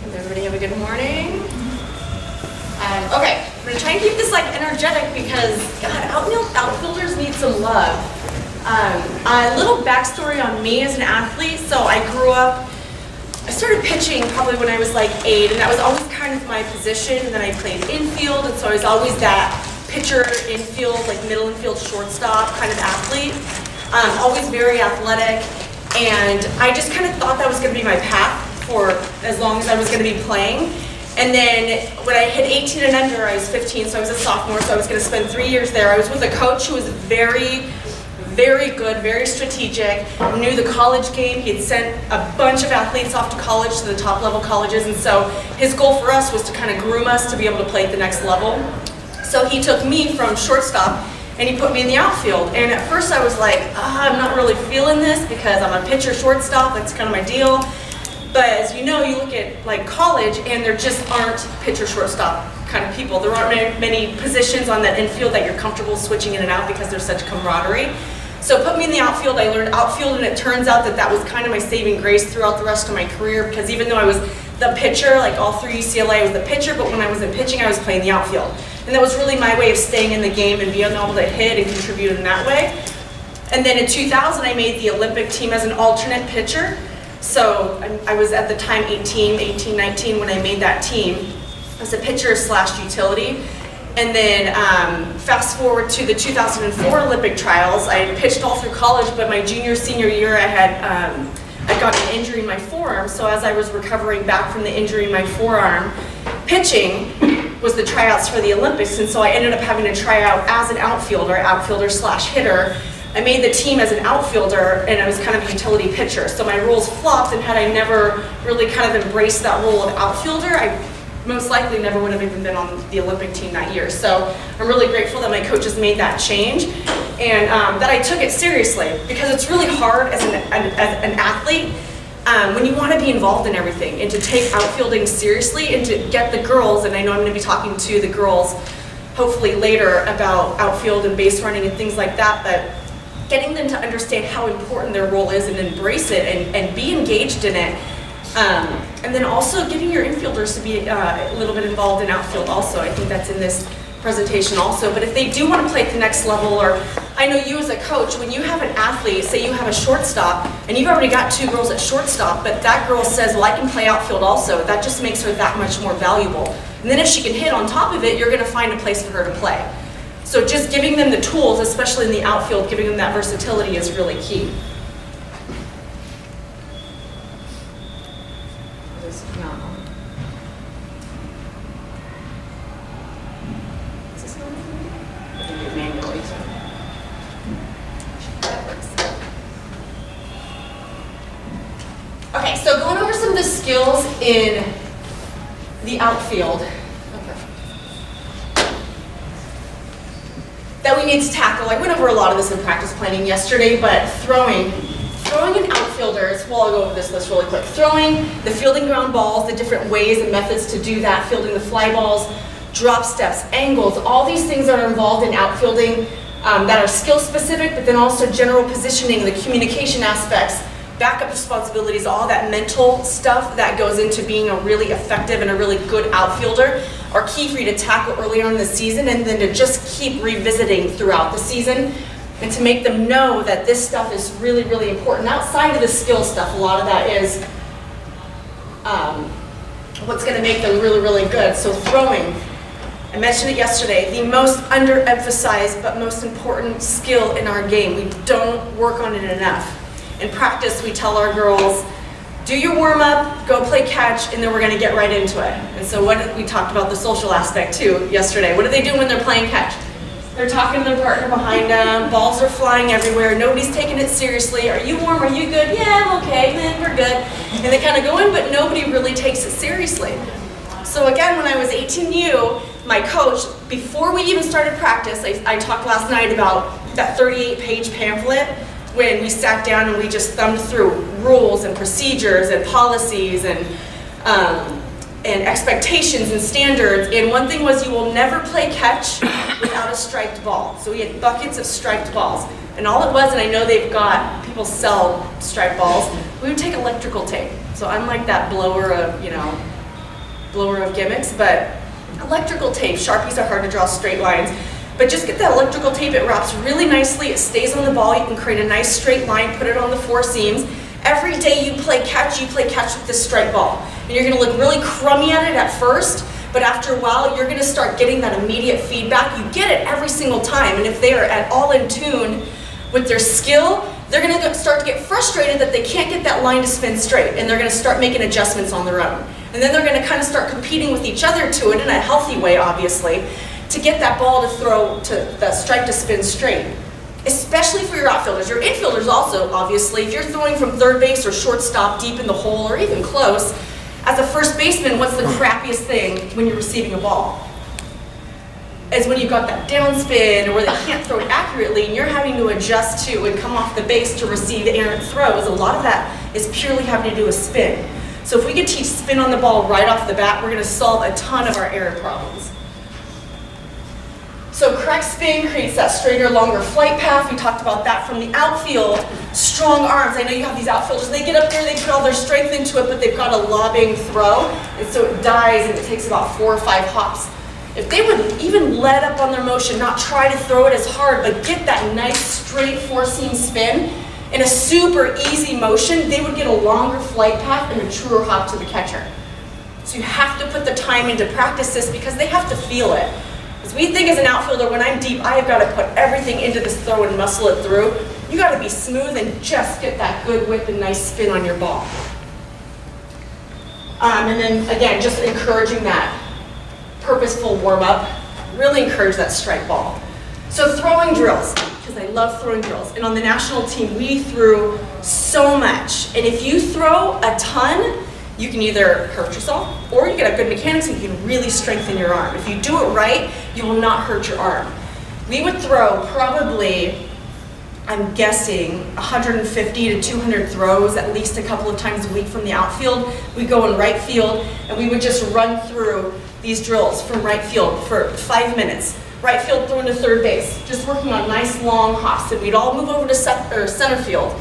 Does everybody have a good morning? Okay, I'm gonna try and keep this energetic because God, outfielders need some love. A little backstory on me as an athlete. So I grew up. I started pitching probably when I was 8, and that was always kind of my position. And then I played infield, and so I was always that pitcher, infield, middle infield, shortstop kind of athlete. Always very athletic, and I just kind of thought that was going to be my path for as long as I was going to be playing. And then when I hit 18 and under, I was 15, so I was a sophomore, so I was going to spend 3 years there. I was with a coach who was very good, very strategic, knew the college game. He had sent a bunch of athletes off to college, to the top level colleges, and so his goal for us was to kind of groom us to be able to play at the next level. So he took me from shortstop and he put me in the outfield. And at first I was like, I'm not really feeling this because I'm a pitcher shortstop, that's kind of my deal. But as you know, you look at college and there just aren't pitcher shortstop kind of people. There aren't many positions on that infield that you're comfortable switching in and out because there's such camaraderie. So put me in the outfield, I learned outfield, and it turns out that was kind of my saving grace throughout the rest of my career, because even though I was the pitcher, all through UCLA I was the pitcher, but when I was in pitching I was playing the outfield. And that was really my way of staying in the game and being able to hit and contribute in that way. And then in 2000 I made the Olympic team as an alternate pitcher. So I was at the time 18, 19 when I made that team as a pitcher / utility. And then fast forward to the 2004 Olympic trials. I pitched all through college, but my senior year I got an injury in my forearm. So as I was recovering back from the injury in my forearm, pitching was the tryouts for the Olympics. And so I ended up having to try out as an outfielder / hitter. I made the team as an outfielder, and I was kind of a utility pitcher. So my roles flopped, and had I never really kind of embraced that role of outfielder, I most likely never would have even been on the Olympic team that year. So I'm really grateful that my coaches made that change, and that I took it seriously, because it's really hard as an athlete when you want to be involved in everything and to take outfielding seriously and to get the girls, and I know I'm going to be talking to the girls hopefully later about outfield and base running and things like that, but getting them to understand how important their role is and embrace it and be engaged in it. And then also getting your infielders to be a little bit involved in outfield also. I think that's in this presentation also. But if they do want to play at the next level, or I know you as a coach, when you have an athlete, say you have a shortstop, and you've already got 2 girls at shortstop, but that girl says, well, I can play outfield also, that just makes her that much more valuable. And then if she can hit on top of it, you're going to find a place for her to play. So just giving them the tools, especially in the outfield, giving them that versatility is really key. Okay, so going over some of the skills in the outfield that we need to tackle. I went over a lot of this in practice planning yesterday, but throwing in outfielders, well, I'll go over this list really quick. Throwing, the fielding ground balls, the different ways and methods to do that, fielding the fly balls, drop steps, angles, all these things that are involved in outfielding that are skill specific, but then also general positioning, the communication aspects, backup responsibilities, all that mental stuff that goes into being a really effective and a really good outfielder are key for you to tackle early on in the season, and then to just keep revisiting throughout the season, and to make them know that this stuff is really, really important. Outside of the skill stuff, a lot of that is what's going to make them really, really good. So throwing, I mentioned it yesterday, the most underemphasized but most important skill in our game. We don't work on it enough. In practice, we tell our girls, do your warm-up, go play catch, and then we're going to get right into it. And so we talked about the social aspect too yesterday. What do they do when they're playing catch? They're talking to their partner behind them, balls are flying everywhere, nobody's taking it seriously. Are you warm? Are you good? Yeah, I'm okay, then we're good. And they kind of go in, but nobody really takes it seriously. So again, when I was 18U, my coach, before we even started practice, I talked last night about that 38-page pamphlet when we sat down and we just thumbed through rules and procedures and policies and expectations and standards. And one thing was, you will never play catch without a striped ball. So we had buckets of striped balls. And all it was, and I know people sell striped balls, we would take electrical tape. So I'm like that blower of, blower of gimmicks, but electrical tape. Sharpies are hard to draw straight lines. But just get that electrical tape, it wraps really nicely, it stays on the ball, you can create a nice straight line, put it on the four seams. Every day you play catch with this strike ball. And you're gonna look really crummy at it at first, but after a while, you're gonna start getting that immediate feedback. You get it every single time, and if they are at all in tune with their skill, they're gonna start to get frustrated that they can't get that line to spin straight, and they're gonna start making adjustments on their own. And then they're gonna kind of start competing with each other to it in a healthy way, obviously, to get that ball to throw, to that strike to spin straight. Especially for your outfielders. Your infielders also, obviously, if you're throwing from third base or shortstop deep in the hole or even close, as a first baseman, what's the crappiest thing when you're receiving a ball? Is when you've got that downspin or where they can't throw it accurately and you're having to adjust to and come off the base to receive errant throws. A lot of that is purely having to do with spin. So if we could teach spin on the ball right off the bat, we're going to solve a ton of our error problems. So correct spin creates that straighter, longer flight path. We talked about that from the outfield. Strong arms. I know you have these outfielders. They get up there, they put all their strength into it, but they've got a lobbing throw, and so it dies and it takes about 4 or 5 hops. If they would even let up on their motion, not try to throw it as hard, but get that nice straight four-seam spin in a super easy motion, they would get a longer flight path and a truer hop to the catcher. So you have to put the time in to practice this because they have to feel it. As we think as an outfielder, when I'm deep, I've got to put everything into this throw and muscle it through. You got to be smooth and just get that good whip and nice spin on your ball. And then again, just encouraging that purposeful warm-up. Really encourage that strike ball. So throwing drills, because I love throwing drills. And on the national team, we threw so much. And if you throw a ton, you can either hurt yourself or you get a good mechanics and you can really strengthen your arm. If you do it right, you will not hurt your arm. We would throw probably, I'm guessing, 150 to 200 throws at least a couple of times a week from the outfield. We go in right field and we would just run through these drills from right field for 5 minutes. Right field throwing to third base, just working on nice long hops. And we'd all move over to center field,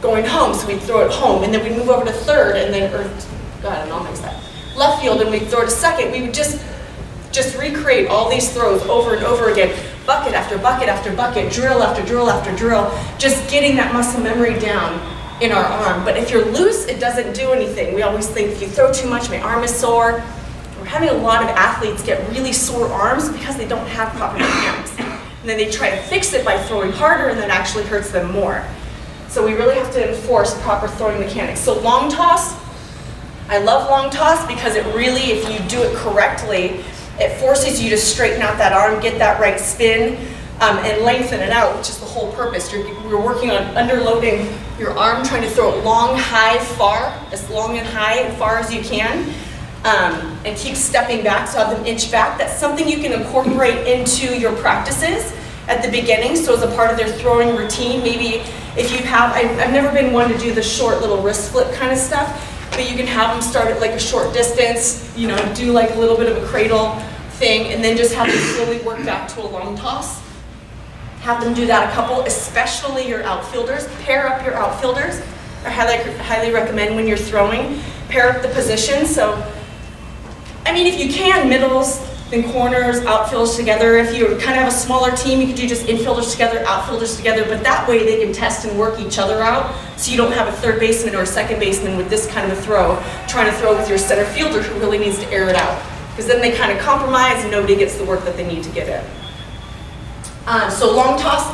going home, so we'd throw it home. And then we'd move over to third and then, I'll mix that. Left field and we'd throw to second. We would just recreate all these throws over and over again, bucket after bucket after bucket, drill after drill after drill, just getting that muscle memory down in our arm. But if you're loose, it doesn't do anything. We always think if you throw too much, my arm is sore. We're having a lot of athletes get really sore arms because they don't have proper mechanics. And then they try to fix it by throwing harder and that actually hurts them more. So we really have to enforce proper throwing mechanics. So long toss, I love long toss because it really, if you do it correctly, it forces you to straighten out that arm, get that right spin, and lengthen it out, which is the whole purpose. You're working on underloading your arm, trying to throw it long, high, far, as long and high and far as you can, and keep stepping back, so have them inch back. That's something you can incorporate into your practices at the beginning, so as a part of their throwing routine. Maybe if you have, I've never been one to do the short little wrist flip kind of stuff, but you can have them start at like a short distance, you know, do like a little bit of a cradle thing, and then just have them slowly work back to a long toss. Have them do that a couple, especially your outfielders. Pair up your outfielders. I highly recommend when you're throwing, pair up the positions. So, I mean, if you can, middles, then corners, outfielders together. If you kind of have a smaller team, you could do just infielders together, outfielders together, but that way they can test and work each other out, so you don't have a third baseman or a second baseman with this kind of a throw, trying to throw with your center fielder who really needs to air it out. Because then they kind of compromise and nobody gets the work that they need to get in. So long toss,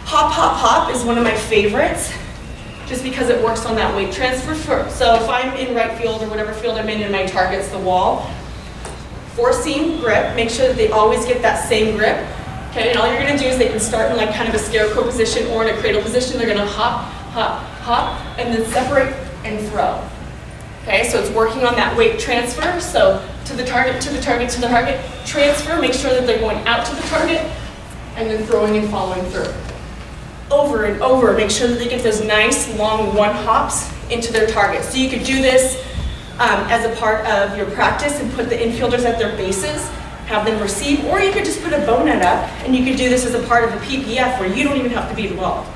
hop, hop, hop is one of my favorites, just because it works on that weight transfer. So if I'm in right field or whatever field I'm in and my target's the wall, four-seam grip, make sure that they always get that same grip. Okay, and all you're gonna do is they can start in like kind of a scarecrow position or in a cradle position. They're gonna hop, hop, hop, and then separate and throw. Okay, so it's working on that weight transfer. So to the target, to the target, to the target, transfer, make sure that they're going out to the target, and then throwing and following through. Over and over, make sure that they get those nice long one hops into their target. So you could do this as a part of your practice and put the infielders at their bases, have them receive, or you could just put a bow net up and you could do this as a part of a PPF where you don't even have to be involved.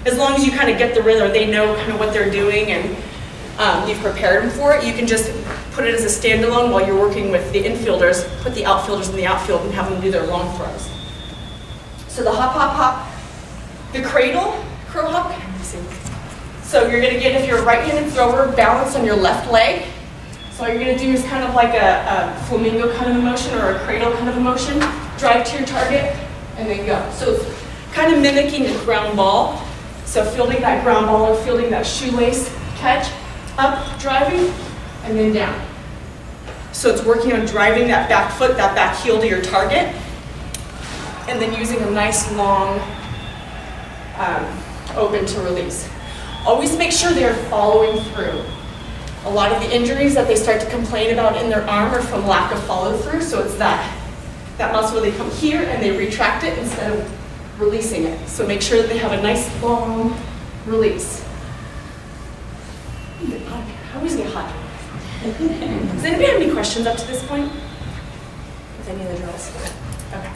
As long as you kind of get the rhythm, they know kind of what they're doing, and you've prepared them for it, you can just put it as a standalone while you're working with the infielders, put the outfielders in the outfield and have them do their long throws. So the hop, hop, hop, the cradle, crow hop. So you're gonna get, if you're a right-handed thrower, balance on your left leg. So all you're gonna do is kind of like a flamingo kind of a motion or a cradle kind of a motion, drive to your target, and then go. So it's kind of mimicking a ground ball. So fielding that ground ball or fielding that shoelace catch, up, driving, and then down. So it's working on driving that back foot, that back heel to your target, and then using a nice long open to release. Always make sure they're following through. A lot of the injuries that they start to complain about in their arm are from lack of follow through, so it's that muscle where they come here and they retract it instead of releasing it. So make sure that they have a nice long release. I always get hot. Does anybody have any questions up to this point? With any of the drills? Okay.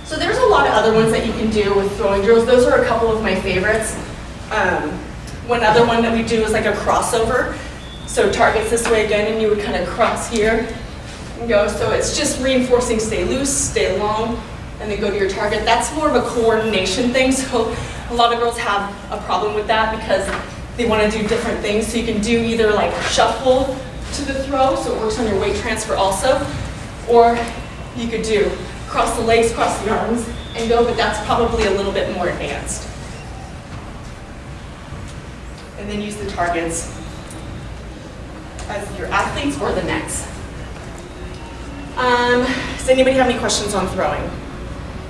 So there's a lot of other ones that you can do with throwing drills. Those are a couple of my favorites. One other one that we do is like a crossover. So targets this way again, and you would kind of cross here and go. So it's just reinforcing stay loose, stay long, and then go to your target. That's more of a coordination thing. So a lot of girls have a problem with that because they want to do different things. So you can do either like shuffle to the throw, so it works on your weight transfer also, or you could do cross the legs, cross the arms, and go, but that's probably a little bit more advanced. And then use the targets as your athletes or the nets. Does anybody have any questions on throwing?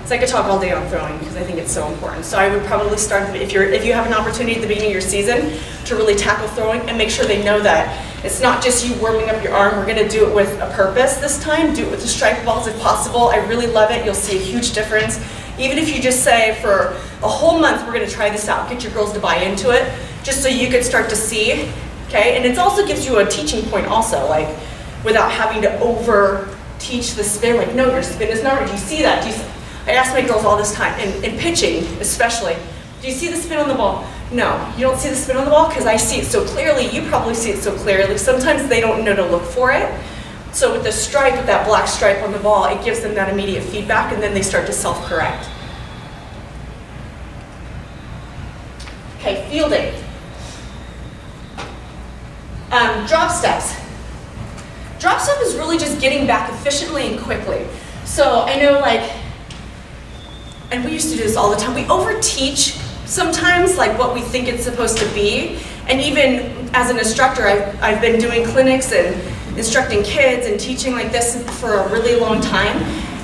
So I could talk all day on throwing because I think it's so important. So I would probably start, if you have an opportunity at the beginning of your season to really tackle throwing and make sure they know that it's not just you warming up your arm. We're gonna do it with a purpose this time. Do it with the strike balls if possible. I really love it. You'll see a huge difference. Even if you just say for a whole month, we're gonna try this out, get your girls to buy into it, just so you could start to see, okay? And it also gives you a teaching point also, like without having to over teach the spin, like no, your spin is not right. Do you see that? I ask my girls all this time, in pitching especially, do you see the spin on the ball? No, you don't see the spin on the ball because I see it so clearly, you probably see it so clearly. Sometimes they don't know to look for it. So with the stripe, with that black stripe on the ball, it gives them that immediate feedback and then they start to self-correct. Okay, fielding. Drop steps. Drop step is really just getting back efficiently and quickly. So I know and we used to do this all the time, we over-teach sometimes like what we think it's supposed to be. And even as an instructor, I've been doing clinics and instructing kids and teaching like this for a really long time.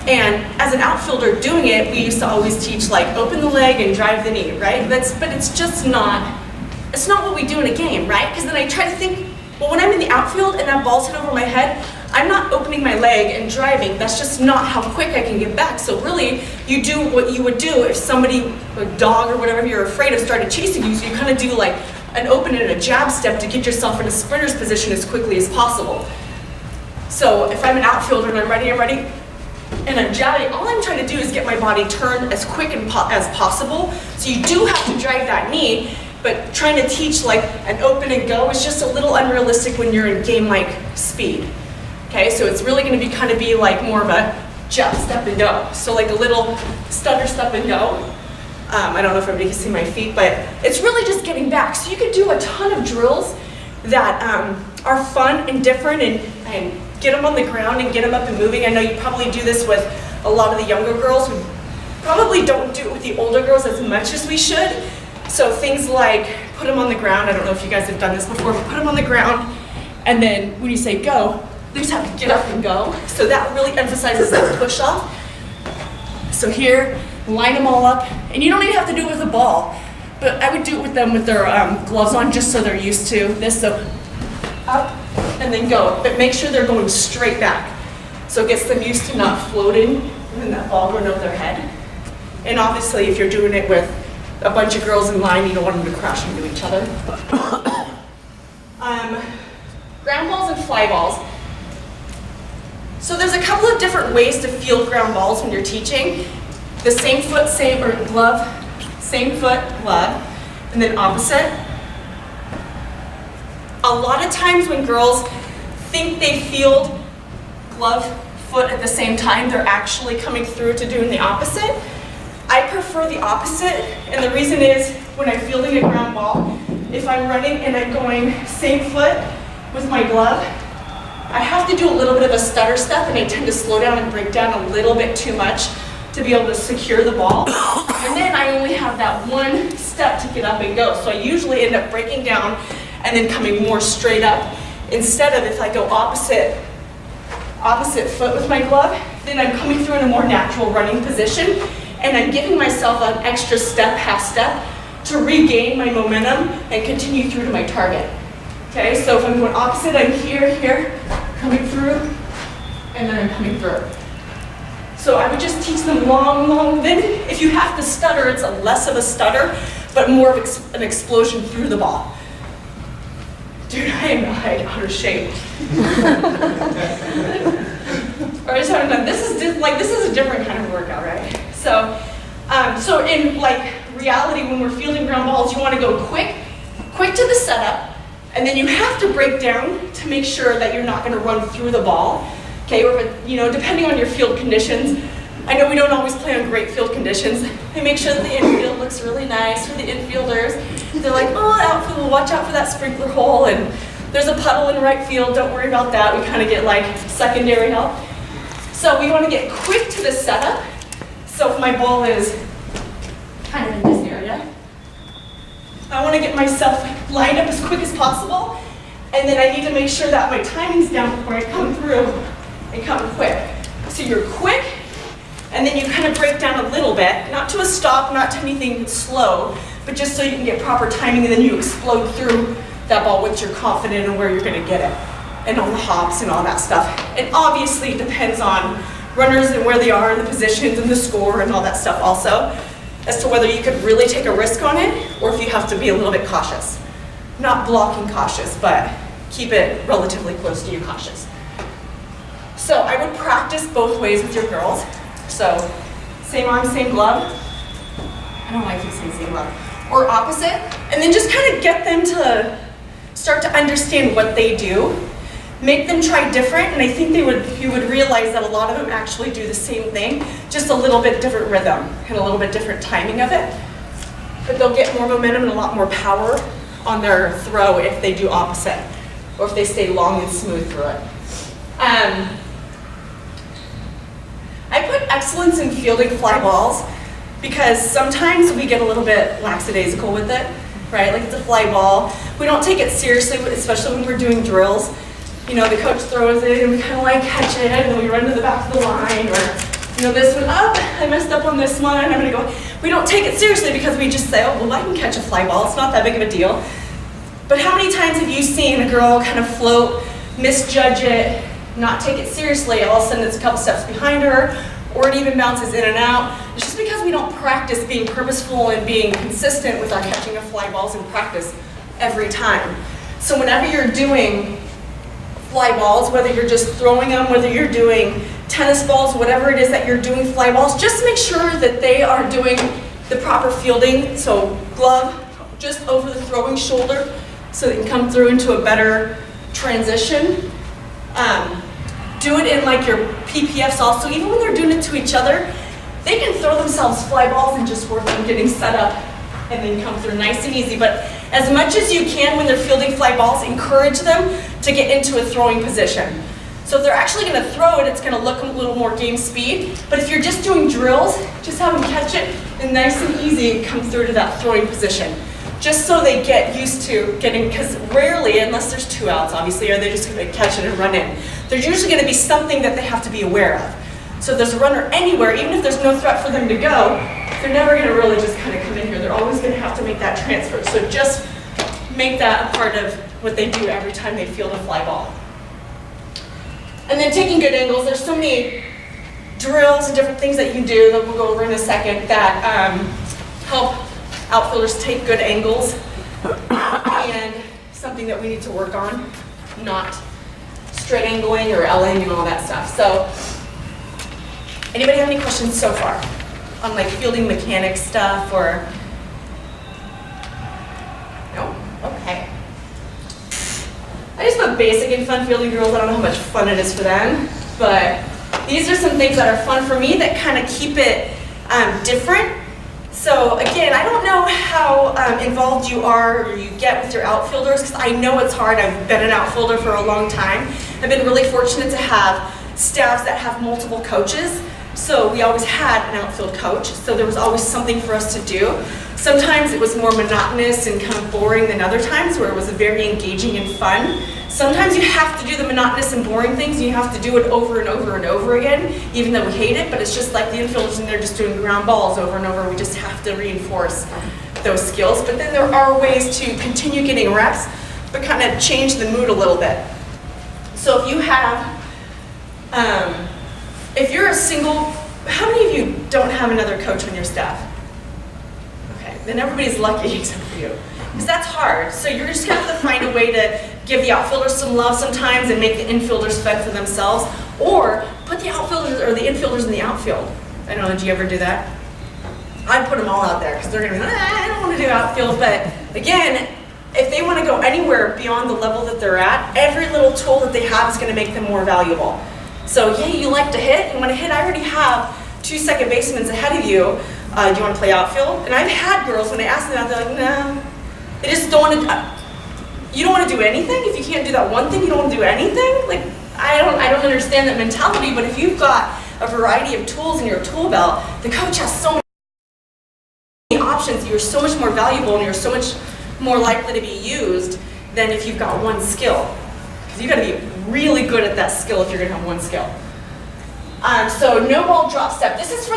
And as an outfielder doing it, we used to always teach like open the leg and drive the knee, right? But it's just not, it's not what we do in a game, right? Because then I try to think, well, when I'm in the outfield and that ball's hit over my head, I'm not opening my leg and driving. That's just not how quick I can get back. So really, you do what you would do if somebody, a dog or whatever you're afraid of, started chasing you. So you kind of do like an open and a jab step to get yourself in a sprinter's position as quickly as possible. So if I'm an outfielder and I'm ready, and I'm jabbing, all I'm trying to do is get my body turned as quick as possible. So you do have to drive that knee, but trying to teach like an open and go is just a little unrealistic when you're in game-like speed. Okay, so it's really going to be like more of a jab, step, and go. So like a little stutter, step, and go. I don't know if everybody can see my feet, but it's really just getting back. So you could do a ton of drills that are fun and different and get them on the ground and get them up and moving. I know you probably do this with a lot of the younger girls. We probably don't do it with the older girls as much as we should. So things like put them on the ground. I don't know if you guys have done this before, but put them on the ground. And then when you say go, they just have to get up and go. So that really emphasizes that push off. So here, line them all up. And you don't even have to do it with a ball. But I would do it with them with their gloves on just so they're used to this. So up and then go. But make sure they're going straight back. So it gets them used to not floating and then that ball going over their head. And obviously if you're doing it with a bunch of girls in line, you don't want them to crash into each other. Ground balls and fly balls. So there's a couple of different ways to field ground balls when you're teaching. The same foot, same foot, glove. and then opposite. A lot of times when girls think they field glove foot at the same time, they're actually coming through to doing the opposite. I prefer the opposite, and the reason is when I'm fielding a ground ball, if I'm running and I'm going same foot with my glove, I have to do a little bit of a stutter step, and I tend to slow down and break down a little bit too much to be able to secure the ball. And then I only have that one step to get up and go. So I usually end up breaking down and then coming more straight up. Instead of if I go opposite foot with my glove, then I'm coming through in a more natural running position, and I'm giving myself an extra step, half step, to regain my momentum and continue through to my target. Okay, so if I'm going opposite, I'm here, coming through, and then I'm coming through. So I would just teach them long, then if you have to stutter, it's a less of a stutter, but more of an explosion through the ball. Dude, I am out of shape. All right, so this is a different kind of workout, right? So in like reality, when we're fielding ground balls, you want to go quick to the setup, and then you have to break down to make sure that you're not going to run through the ball. Okay, or if depending on your field conditions, I know we don't always play on great field conditions. They make sure that the infield looks really nice for the infielders. They're like, oh, outfield, watch out for that sprinkler hole, and there's a puddle in right field, don't worry about that. We kind of get like secondary help. So we want to get quick to the setup. So if my ball is kind of in this area, I want to get myself lined up as quick as possible, and then I need to make sure that my timing's down before I come through and come quick. So you're quick, and then you kind of break down a little bit, not to a stop, not to anything slow, but just so you can get proper timing, and then you explode through that ball once you're confident in where you're going to get it, and on the hops and all that stuff. And obviously it depends on runners and where they are in the positions and the score and all that stuff also, as to whether you could really take a risk on it, or if you have to be a little bit cautious. Not blocking cautious, but keep it relatively close to you cautious. So I would practice both ways with your girls. So same arm, same glove. I don't like you saying same glove. Or opposite. And then just kind of get them to start to understand what they do. Make them try different, and I think you would realize that a lot of them actually do the same thing, just a little bit different rhythm and a little bit different timing of it. But they'll get more momentum and a lot more power on their throw if they do opposite, or if they stay long and smooth through it. I put excellence in fielding fly balls because sometimes we get a little bit lackadaisical with it, right? Like it's a fly ball. We don't take it seriously, especially when we're doing drills. The coach throws it and we kind of like catch it, and then we run to the back of the line, or this one, I messed up on this one, I'm gonna go. We don't take it seriously because we just say, oh, well, I can catch a fly ball, it's not that big of a deal. But how many times have you seen a girl kind of float, misjudge it, not take it seriously, all of a sudden it's a couple steps behind her, or it even bounces in and out? It's just because we don't practice being purposeful and being consistent with our catching of fly balls in practice every time. So whenever you're doing fly balls, whether you're just throwing them, whether you're doing tennis balls, whatever it is that you're doing fly balls, just make sure that they are doing the proper fielding. So glove just over the throwing shoulder so they can come through into a better transition. Do it in like your PPFs also. Even when they're doing it to each other, they can throw themselves fly balls and just work on getting set up and then come through nice and easy. But as much as you can when they're fielding fly balls, encourage them to get into a throwing position. So if they're actually going to throw it, it's going to look a little more game speed. But if you're just doing drills, just have them catch it and nice and easy come through to that throwing position. Just so they get used to getting, because rarely, unless there's 2 outs obviously, are they just going to catch it and run in. There's usually going to be something that they have to be aware of. So if there's a runner anywhere, even if there's no threat for them to go, they're never going to really just kind of come in here. They're always going to have to make that transfer. So just make that a part of what they do every time they field a fly ball. And then taking good angles. There's so many drills and different things that you can do that we'll go over in a second that help outfielders take good angles, and something that we need to work on, not straight angling or L-ing and all that stuff. So anybody have any questions so far on like fielding mechanics stuff or? basic and fun. Fielding girls, I don't know how much fun it is for them, but these are some things that are fun for me that kind of keep it different. So again, I don't know how involved you are or you get with your outfielders, because I know it's hard. I've been an outfielder for a long time. I've been really fortunate to have staffs that have multiple coaches. So we always had an outfield coach, so there was always something for us to do. Sometimes it was more monotonous and kind of boring than other times where it was very engaging and fun. Sometimes you have to do the monotonous and boring things, and you have to do it over and over and over again, even though we hate it, but it's just like the infielders and they're just doing ground balls over and over. We just have to reinforce those skills. But then there are ways to continue getting reps, but kind of change the mood a little bit. So if you have, if you're a single, how many of you don't have another coach on your staff? Okay, then everybody's lucky except for you. Because that's hard. So you're just gonna have to find a way to give the outfielders some love sometimes and make the infielders fed for themselves, or put the outfielders or the infielders in the outfield. I don't know, did you ever do that? I put them all out there because they're gonna be like, I don't want to do outfield, but again, if they want to go anywhere beyond the level that they're at, every little tool that they have is going to make them more valuable. So yeah, you like to hit, and when I hit, I already have 2 second basemen ahead of you. Do you want to play outfield? And I've had girls, when I ask them that, they're like, no. They just don't want to, you don't want to do anything? If you can't do that one thing, you don't want to do anything? Like, I don't understand that mentality, but if you've got a variety of tools in your tool belt, the coach has so many options, you're so much more valuable and you're so much more likely to be used than if you've got one skill. Because you've got to be really good at that skill if you're going to have one skill. So no ball drop step. This is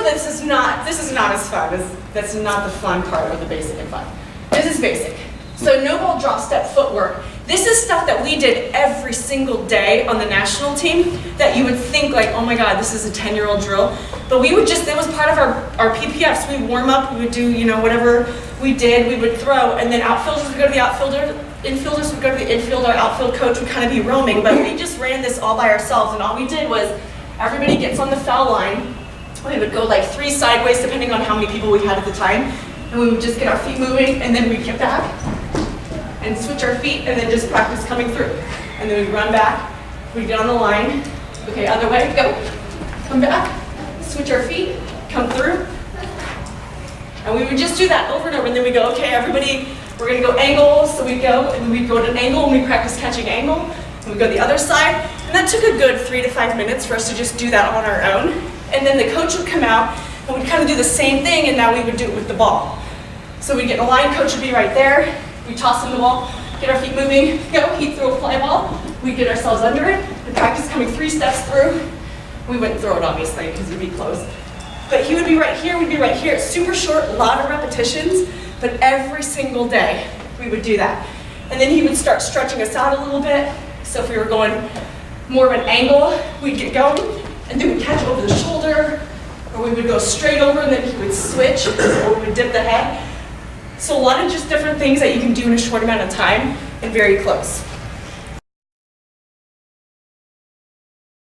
not as fun. That's not the fun part of the basic and fun. This is basic. So no ball drop step footwork. This is stuff that we did every single day on the national team that you would think like, oh my God, this is a 10-year-old drill. But we would just, it was part of our PPFs. We warm up, we would do, whatever we did, we would throw, and then outfielders would go to the outfielder, infielders would go to the infield, our outfield coach would kind of be roaming, but we just ran this all by ourselves, and all we did was everybody gets on the foul line. We would go like 3 sideways depending on how many people we had at the time, and we would just get our feet moving, and then we'd get back and switch our feet, and then just practice coming through. And then we'd run back, we'd get on the line, okay, other way, go, come back, switch our feet, come through. And we would just do that over and over, and then we go, okay, everybody, we're gonna go angle, so we go, and we'd go to an angle, and we practice catching angle, and we go the other side, and that took a good 3 to 5 minutes for us to just do that on our own. And then the coach would come out, and we'd kind of do the same thing, and now we would do it with the ball. So we'd get in a line, coach would be right there, we toss him the ball, get our feet moving, go, he'd throw a fly ball, we'd get ourselves under it, and practice coming 3 steps through. We wouldn't throw it obviously, because he'd be close. But he would be right here, we'd be right here. It's super short, a lot of repetitions, but every single day we would do that. And then he would start stretching us out a little bit. So if we were going more of an angle, we'd get going, and then we'd catch over the shoulder, or we would go straight over, and then he would switch, or we would dip the head. So a lot of just different things that you can do in a short amount of time and very close.